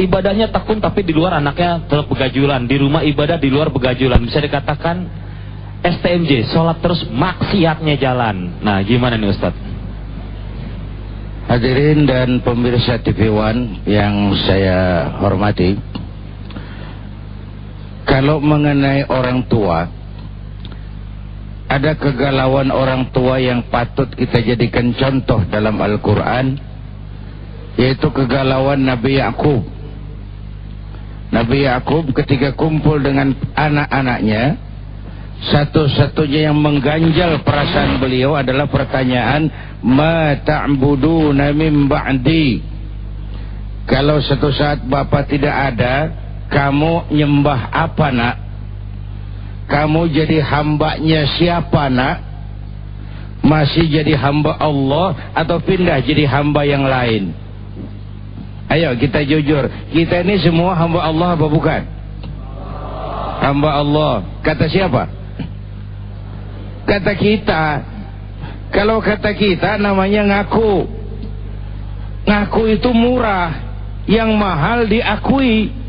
ibadahnya tekun tapi di luar anaknya tetap begajulan, di rumah ibadah, di luar begajulan. Bisa dikatakan STMJ, sholat terus maksiatnya jalan. Nah, gimana nih Ustaz? Hadirin dan pemirsa TV One yang saya hormati, kalau mengenai orang tua, ada kegalauan orang tua yang patut kita jadikan contoh dalam Al-Quran, yaitu kegalauan Nabi Yakub. Nabi Yakub ketika kumpul dengan anak-anaknya, satu-satunya yang mengganjal perasaan beliau adalah pertanyaan, ma ta'buduna min ba'di. Kalau suatu saat bapak tidak ada, kamu nyembah apa nak? Kamu jadi hambanya siapa nak? Masih jadi hamba Allah atau pindah jadi hamba yang lain? Ayo kita jujur, kita ini semua hamba Allah apa bukan? Hamba Allah. Kata siapa? Kata kita. Kalau kata kita namanya ngaku. Ngaku itu murah, yang mahal diakui.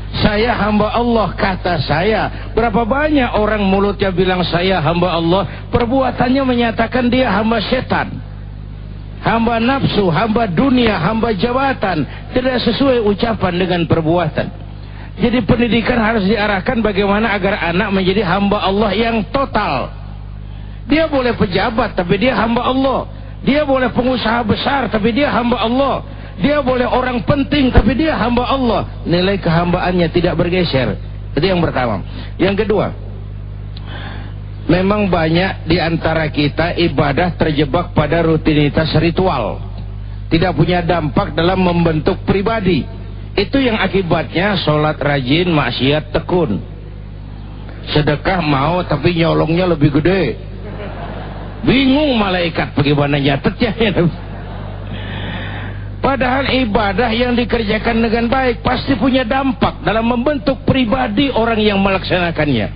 Saya hamba Allah, kata saya. Berapa banyak orang mulutnya bilang saya hamba Allah, perbuatannya menyatakan dia hamba setan, hamba nafsu, hamba dunia, hamba jabatan. Tidak sesuai ucapan dengan perbuatan. Jadi pendidikan harus diarahkan bagaimana agar anak menjadi hamba Allah yang total. Dia boleh pejabat tapi dia hamba Allah. Dia boleh pengusaha besar tapi dia hamba Allah. Dia boleh orang penting tapi dia hamba Allah. Nilai kehambaannya tidak bergeser. Itu yang pertama. Yang kedua, memang banyak di antara kita ibadah terjebak pada rutinitas ritual, tidak punya dampak dalam membentuk pribadi. Itu yang akibatnya sholat rajin, maksiat tekun. Sedekah mau tapi nyolongnya lebih gede. Bingung malaikat bagaimana nyatetnya. Padahal ibadah yang dikerjakan dengan baik pasti punya dampak dalam membentuk pribadi orang yang melaksanakannya.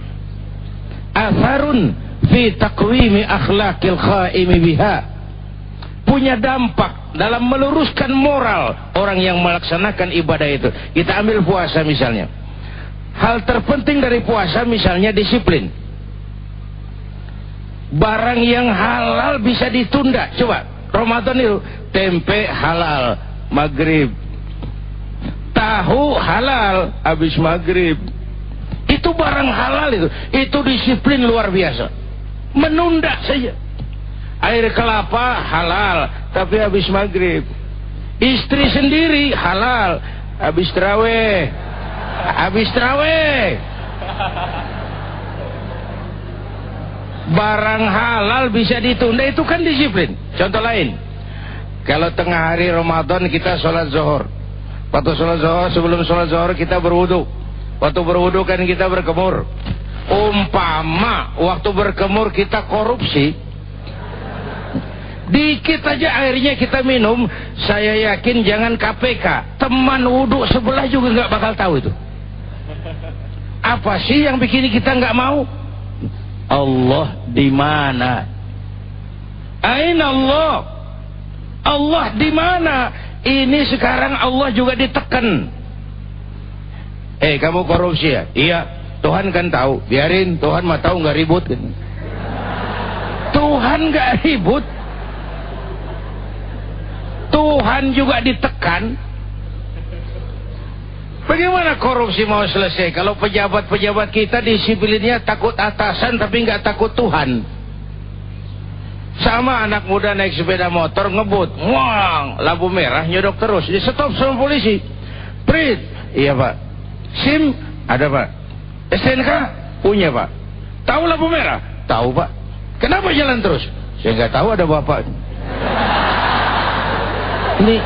Atharun fi taqwimi akhlaqil qaimi biha. Punya dampak dalam meluruskan moral orang yang melaksanakan ibadah itu. Kita ambil puasa misalnya. Hal terpenting dari puasa misalnya disiplin. Barang yang halal bisa ditunda. Coba Ramadan itu tempe halal maghrib, tahu halal habis maghrib. Itu barang halal itu disiplin luar biasa. Menunda saja. Air kelapa halal tapi habis maghrib. Istri sendiri halal habis tarawih. Habis tarawih. Barang halal bisa ditunda, itu kan disiplin. Contoh lain, kalau tengah hari Ramadan kita sholat zuhur. Waktu sholat zuhur, sebelum sholat zuhur kita berwudu. Waktu berwudu kan kita berkemur. Umpama waktu berkemur kita korupsi, dikit aja airnya kita minum, saya yakin jangan KPK, teman wudu sebelah juga nggak bakal tahu itu. Apa sih yang bikin kita nggak mau? Allah di mana? Aina Allah? Allah di mana? Ini sekarang Allah juga ditekan. Kamu korupsi ya? Iya. Tuhan kan tahu. Biarin, Tuhan mah tahu, nggak ribut kan? Tuhan nggak ribut. Tuhan juga ditekan. Bagaimana korupsi mau selesai kalau pejabat-pejabat kita disiplinnya takut atasan tapi nggak takut Tuhan? Sama anak muda naik sepeda motor ngebut, wang, lampu merah nyodok terus, di stop sama polisi. Prit, iya pak. SIM ada pak. STNK punya pak. Tahu lampu merah? Tahu pak. Kenapa jalan terus? Saya nggak tahu, ada bapak. Ini.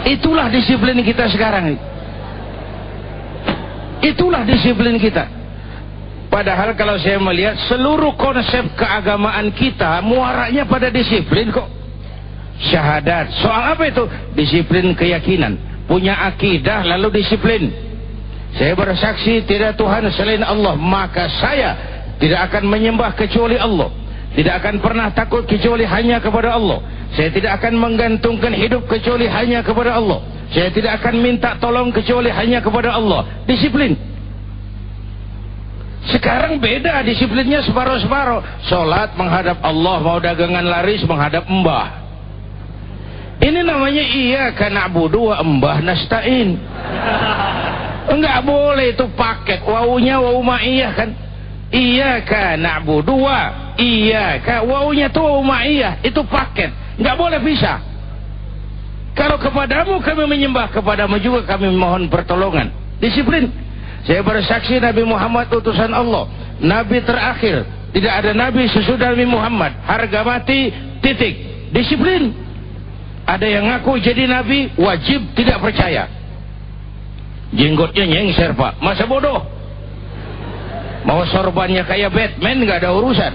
Itulah disiplin kita sekarang. Itulah disiplin kita. Padahal kalau saya melihat seluruh konsep keagamaan kita muaranya pada disiplin kok. Syahadat, soal apa itu? Disiplin keyakinan. Punya akidah lalu disiplin. Saya bersaksi tidak Tuhan selain Allah, maka saya tidak akan menyembah kecuali Allah. tidak akan pernah takut kecuali hanya kepada Allah. Saya tidak akan menggantungkan hidup kecuali hanya kepada Allah. Saya tidak akan minta tolong kecuali hanya kepada Allah. Disiplin. Sekarang beda disiplinnya, separuh-separuh. Sholat menghadap Allah, mau dagangan laris menghadap mbah. Ini namanya iyyaka na'budu wa iyyaka nasta'in. Enggak boleh itu paket. Wawunya wawu ma'iyah kan. Iyyaka na'budu wa iyyaka. Wawunya itu wawu ma'iyah. Itu paket. Enggak boleh pisah. Kalau kepadamu kami menyembah, kepadamu juga kami mohon pertolongan. Disiplin. Saya bersaksi Nabi Muhammad utusan Allah, Nabi terakhir. Tidak ada Nabi sesudah Nabi Muhammad. Harga mati, titik. Disiplin. Ada yang ngaku jadi Nabi, wajib tidak percaya. Jenggotnya nyengser pak, masa bodoh. Mau sorbannya kayak Batman, gak ada urusan.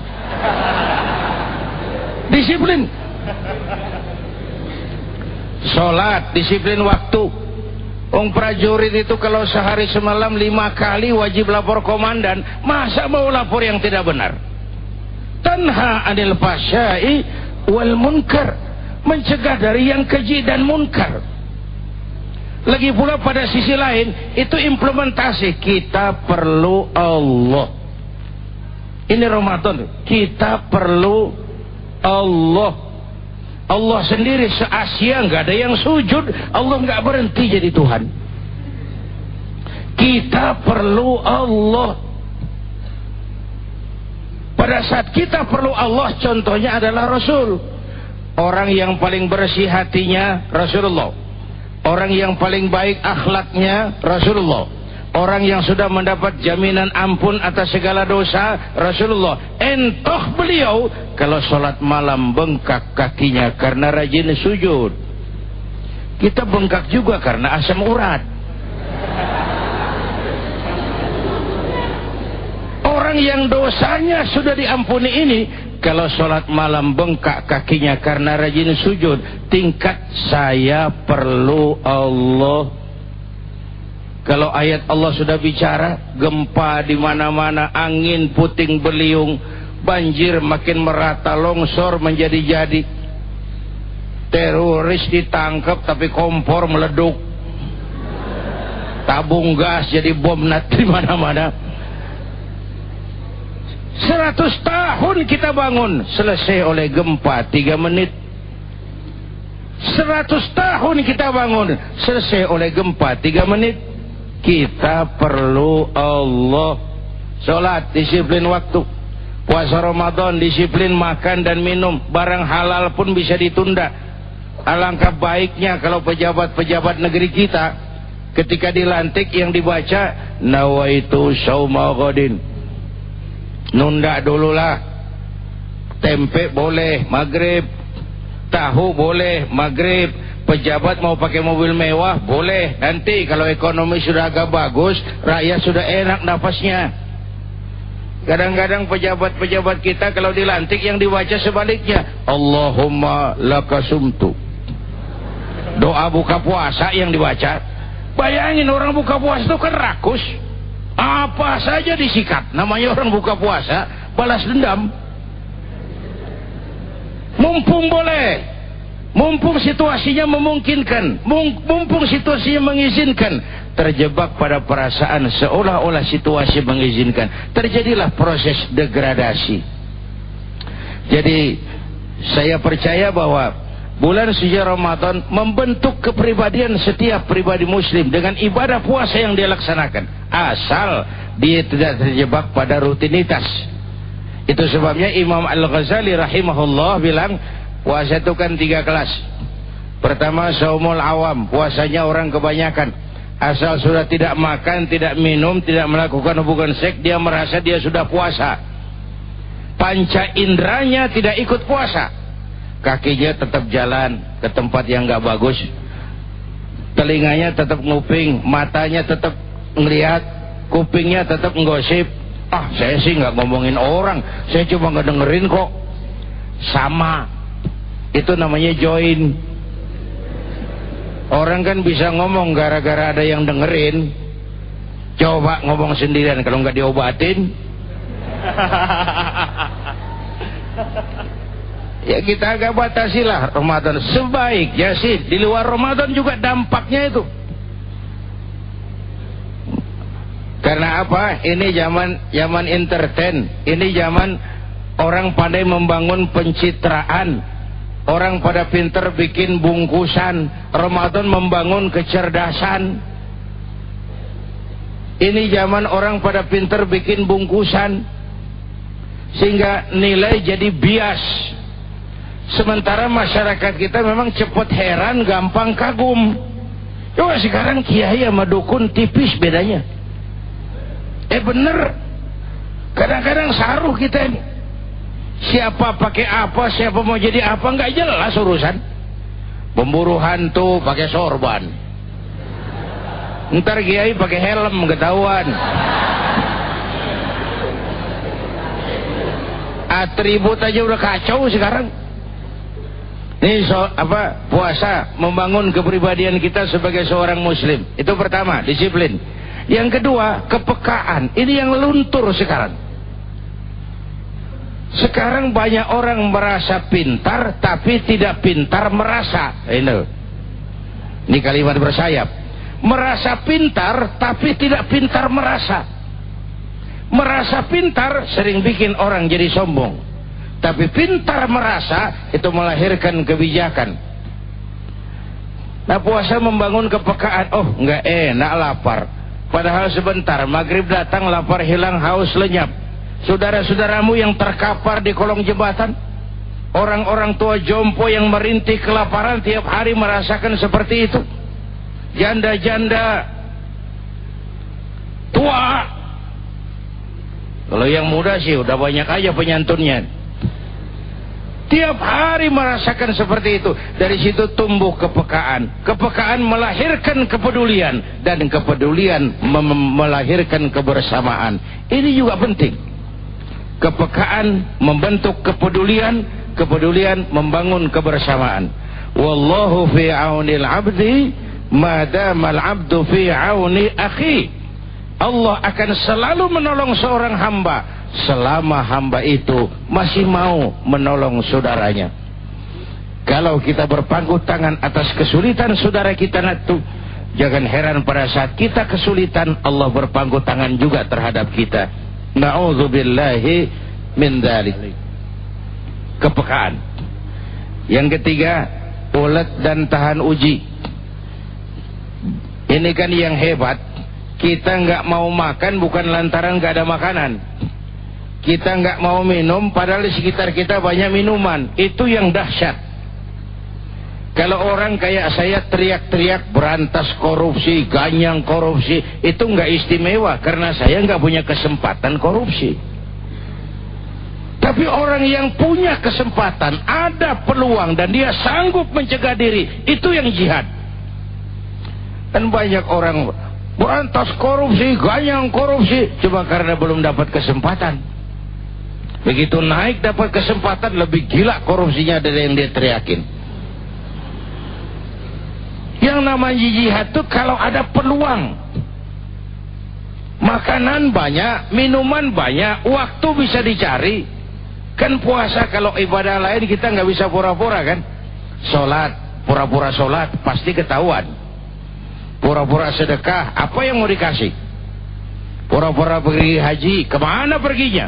Disiplin. Sholat, disiplin waktu. Prajurit itu kalau sehari semalam 5 kali wajib lapor komandan. Masa mau lapor yang tidak benar? Tanha anil fahsya'i wal munkar, mencegah dari yang keji dan munkar. Lagi pula pada sisi lain itu implementasi. Kita perlu Allah. Ini Ramadan, kita perlu Allah. Allah sendiri se-Asia nggak ada yang sujud, Allah nggak berhenti jadi Tuhan. Kita perlu Allah. Pada saat kita perlu Allah, contohnya adalah Rasul. Orang yang paling bersih hatinya Rasulullah. Orang yang paling baik akhlaknya Rasulullah. Orang yang sudah mendapat jaminan ampun atas segala dosa Rasulullah. Entoh beliau kalau sholat malam bengkak kakinya karena rajin sujud. Kita bengkak juga karena asam urat. Orang yang dosanya sudah diampuni ini kalau sholat malam bengkak kakinya karena rajin sujud. Tingkat saya perlu Allah. Kalau ayat Allah sudah bicara, gempa di mana-mana, angin puting beliung, banjir makin merata, longsor menjadi-jadi, teroris ditangkap tapi kompor meleduk, tabung gas jadi bom di mana-mana. 100 tahun kita bangun, selesai oleh gempa 3 menit. 100 tahun kita bangun, selesai oleh gempa 3 menit. Kita perlu Allah. Sholat, disiplin waktu. Puasa Ramadan, disiplin makan dan minum. Barang halal pun bisa ditunda. Alangkah baiknya kalau pejabat-pejabat negeri kita ketika dilantik yang dibaca nawaitu sauma ghadin. Nunda dululah. Tempe boleh maghrib, tahu boleh maghrib. Pejabat mau pakai mobil mewah boleh, nanti kalau ekonomi sudah agak bagus, rakyat sudah enak nafasnya. Kadang-kadang pejabat-pejabat kita kalau dilantik yang dibaca sebaliknya, Allahumma lakasumtu. Doa buka puasa yang dibaca. Bayangin orang buka puasa itu kan rakus, apa saja disikat. Namanya orang buka puasa, balas dendam. Mumpung boleh, mumpung situasinya memungkinkan, mumpung situasinya mengizinkan, terjebak pada perasaan seolah-olah situasi mengizinkan, terjadilah proses degradasi. Jadi saya percaya bahwa bulan suci Ramadan membentuk kepribadian setiap pribadi muslim dengan ibadah puasa yang dia laksanakan, asal dia tidak terjebak pada rutinitas. Itu sebabnya Imam Al-Ghazali rahimahullah bilang, puasa itu kan 3 kelas. Pertama, saumul awam, puasanya orang kebanyakan. Asal sudah tidak makan, tidak minum, tidak melakukan hubungan seks, dia merasa dia sudah puasa. Panca indranya tidak ikut puasa. Kakinya tetap jalan ke tempat yang gak bagus, telinganya tetap nguping, matanya tetap ngelihat, kupingnya tetap nggosip. Saya sih gak ngomongin orang, saya cuma ngedengerin kok. Sama, itu namanya join. Orang kan bisa ngomong gara-gara ada yang dengerin. Coba ngomong sendirian kalau nggak diobatin. Ya kita agak batasilah Ramadan sebaiknya sih. Di luar Ramadan juga dampaknya itu. Karena apa? Ini zaman entertain. Ini zaman orang pandai membangun pencitraan. Orang pada pinter bikin bungkusan. Ramadan membangun kecerdasan. Ini zaman orang pada pinter bikin bungkusan. Sehingga nilai jadi bias. Sementara masyarakat kita memang cepat heran, gampang kagum. Coba sekarang kiai sama dukun tipis bedanya. Bener. Kadang-kadang saruh kita ini. Siapa pakai apa, siapa mau jadi apa, nggak jelas urusan. Pemburu hantu pakai sorban. Ntar kiai pakai helm ketahuan. Atribut aja udah kacau sekarang. Ini puasa membangun kepribadian kita sebagai seorang muslim. Itu pertama, disiplin. Yang kedua, kepekaan. Ini yang luntur sekarang. Sekarang banyak orang merasa pintar tapi tidak pintar merasa. Ini kalimat bersayap. Merasa pintar tapi tidak pintar merasa. Merasa pintar sering bikin orang jadi sombong. Tapi pintar merasa itu melahirkan kebijakan. Nah, puasa membangun kepekaan. Oh, enggak enak lapar. Padahal sebentar maghrib datang, lapar hilang, haus lenyap. Saudara-saudaramu yang terkapar di kolong jembatan, orang-orang tua jompo yang merintih kelaparan tiap hari merasakan seperti itu. Janda-janda tua. Kalau yang muda sih udah banyak aja penyantunnya. Tiap hari merasakan seperti itu. Dari situ tumbuh kepekaan. Kepekaan melahirkan kepedulian. Dan kepedulian melahirkan kebersamaan. Ini juga penting. Kepekaan membentuk kepedulian. Kepedulian membangun kebersamaan. Wallahu fi aunil abdi madamal abdu fi auni akhi. Allah akan selalu menolong seorang hamba selama hamba itu masih mau menolong saudaranya. Kalau kita berpangku tangan atas kesulitan saudara kita itu, jangan heran pada saat kita kesulitan Allah berpangku tangan juga terhadap kita. Na'udzubillahi min dzalik. Kepekaan. Yang ketiga, ulet dan tahan uji. Ini kan yang hebat. Kita nggak mau makan bukan lantaran nggak ada makanan. Kita nggak mau minum padahal di sekitar kita banyak minuman. Itu yang dahsyat. Kalau orang kayak saya teriak-teriak berantas korupsi, ganyang korupsi, itu nggak istimewa karena saya nggak punya kesempatan korupsi. Tapi orang yang punya kesempatan, ada peluang dan dia sanggup mencegah diri, itu yang jihad. Dan banyak orang berantas korupsi, ganyang korupsi, cuma karena belum dapat kesempatan. Begitu naik dapat kesempatan, lebih gila korupsinya dari yang dia teriakin. Yang namanya jihad itu kalau ada peluang. Makanan banyak, minuman banyak, waktu bisa dicari. Kan puasa kalau ibadah lain kita nggak bisa pura-pura kan. Sholat, pura-pura sholat pasti ketahuan. Pura-pura sedekah, apa yang mau dikasih? Pura-pura pergi haji, kemana perginya?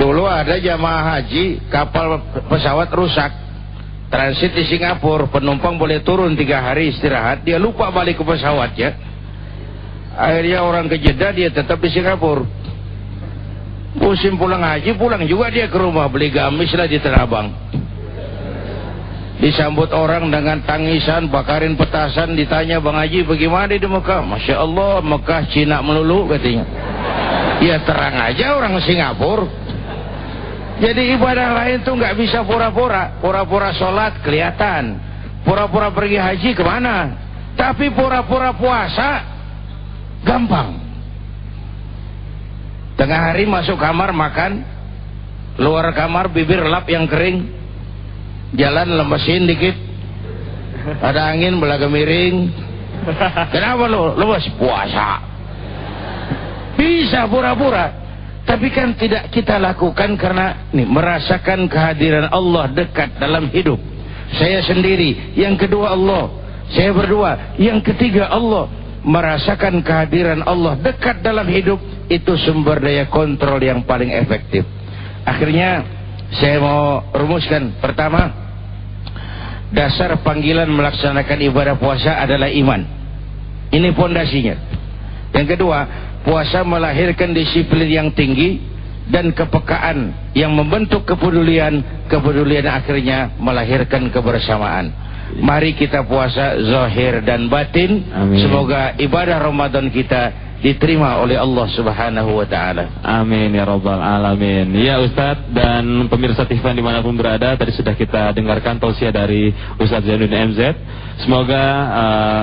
Dulu ada jamaah haji, kapal pesawat rusak, transit di Singapura, penumpang boleh turun 3 hari istirahat, dia lupa balik ke pesawatnya. Akhirnya orang ke Jeddah, dia tetap di Singapura. Musim pulang haji, pulang juga dia ke rumah, beli gamis lah di Tanah Abang. Disambut orang dengan tangisan, bakarin petasan, ditanya Bang Haji bagaimana di Mekah? Masya Allah, Mekah Cina melulu katanya. Ya terang aja orang Singapura. Jadi ibadah lain tuh nggak bisa pura-pura. Pura-pura sholat kelihatan, pura-pura pergi haji kemana? Tapi pura-pura puasa gampang. Tengah hari masuk kamar makan, luar kamar bibir lap yang kering. Jalan lemesin dikit, ada angin belaga miring. Kenapa lo? Lemes puasa. Bisa pura-pura. Tapi kan tidak kita lakukan karena merasakan kehadiran Allah dekat dalam hidup. Saya sendiri, yang kedua Allah, saya berdua, yang ketiga Allah. Merasakan kehadiran Allah dekat dalam hidup, itu sumber daya kontrol yang paling efektif. Akhirnya saya mau rumuskan. Pertama, dasar panggilan melaksanakan ibadah puasa adalah iman. Ini pondasinya. Yang kedua, puasa melahirkan disiplin yang tinggi dan kepekaan yang membentuk kepedulian. Kepedulian akhirnya melahirkan kebersamaan. Mari kita puasa zahir dan batin. Amin. Semoga ibadah Ramadan kita diterima oleh Allah Subhanahu wa taala. Amin ya rabbal alamin. Ya Ustadz dan pemirsa TV dimanapun berada, tadi sudah kita dengarkan tausiah dari Ustadz Zainuddin MZ. Semoga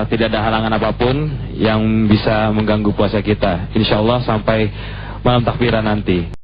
tidak ada halangan apapun yang bisa mengganggu puasa kita. Insyaallah sampai malam takbiran nanti.